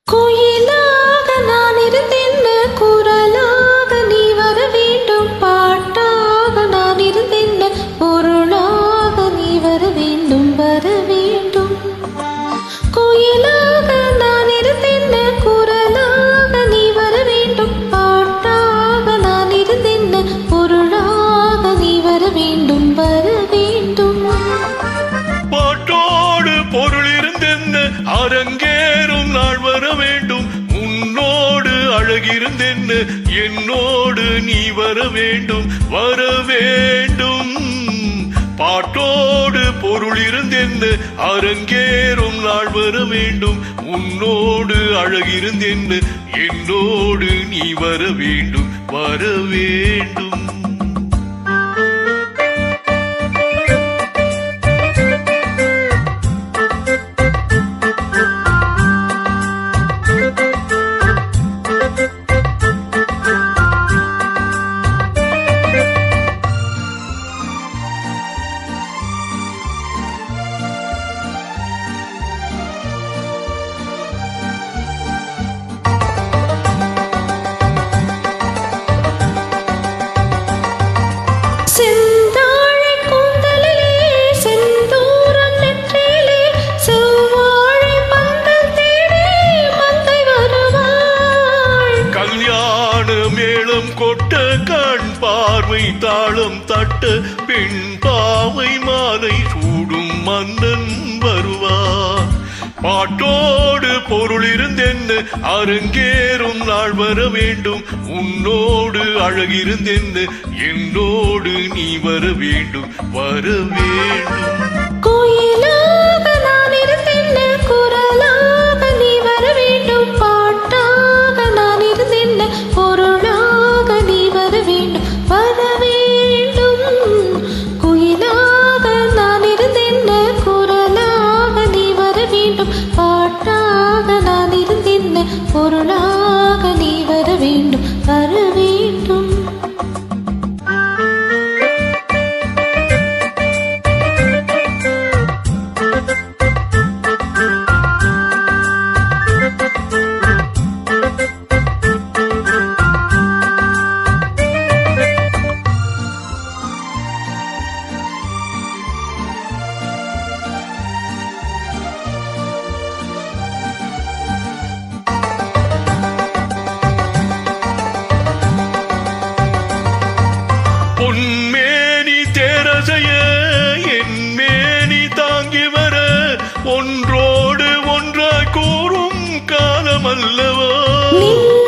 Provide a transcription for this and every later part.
கோயிலாக நான் இருந்தேன், குரலாக நீ வர வேண்டும். பாட்டாக நான் இருந்தேன், பொருளாக நீ வர வேண்டும், வர வேண்டும். கோயிலாக நான் இருந்தேன், குரலாக நீ வர வேண்டும். பாட்டாக நான் இருந்தேன், பொருளாக நீ வர வேண்டும், வர வேண்டும். பாட்டோடு பொருள் இருந்தென்ன அரங்கேறும் நாள் வர வேண்டும். உன்னோடு அழகிருந்தென்ன என்னோடு நீ வர வேண்டும், வர வேண்டும். பாட்டோடு பொருள் இருந்தென்ன அரங்கேறும் நாள் வர வேண்டும். உன்னோடு அழகிருந்தென்ன என்னோடு நீ வர வேண்டும், வர வேண்டும். மேளம் கொட்ட கண் பார்வை தாளம் தட்ட பெண் பாவை மாலை சூடும் மன்னன் வருவார். பாட்டோடு பொருள் இருந்தென்ன அரங்கேறும் நாள் வர வேண்டும். உன்னோடு அழகிருந்தென்ன என்னோடு நீ வர வேண்டும், வர வேண்டும். கோயிலாக நான் இருந்தேன், குரலாக நீ வர வேண்டும். பாட்டாக நான் இருந்தேன், பொருளாக நீ வர வேண்டும், வர வேண்டும். கோயிலாக நான் இருந்தேன், குரலாக நீ வர வேண்டும். பாட்டாக நான் இருந்தேன், பொருளாக நீ வர வேண்டும், வர வேண்டும். பொன்மேனி தேரசைய என் மேனி தாங்கி வர ஒன்றோடு ஒன்றாய் கூறும் காலம் அல்லவா.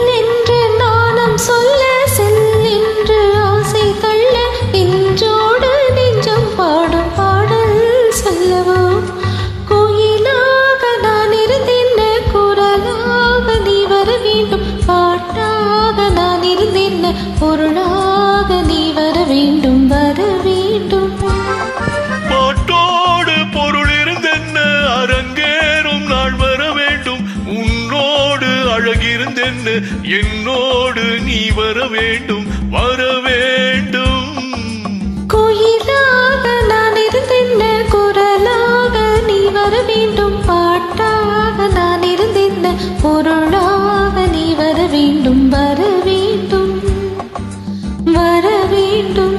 நின்று நாணம் சொல்ல, செல்லென்று ஆசை தள்ள, நெஞ்சோடு நெஞ்சம் பாடும் பாடல் சொல்லவோ. கோயிலாக நான் இருந்தேன், குரலாக நீ வர வேண்டும். பாட்டாக நான் இருந்தேன், பொருளாக நீ வர வேண்டும், வர வேண்டும். பாட்டோடு பொருள் இருந்தென்ன அரங்கேறும் நாள் வர வேண்டும். உன்னோடு அழகிருந்தென்ன என்னோடு நீ வர வேண்டும், வர வேண்டும். கோயிலாக நான் இருந்தேன், குரலாக நீ வர வேண்டும். பாட்டாக நான் இருந்தேன், பொருளாக நீ வர வேண்டும், வர வேண்டும், வர வேண்டும்.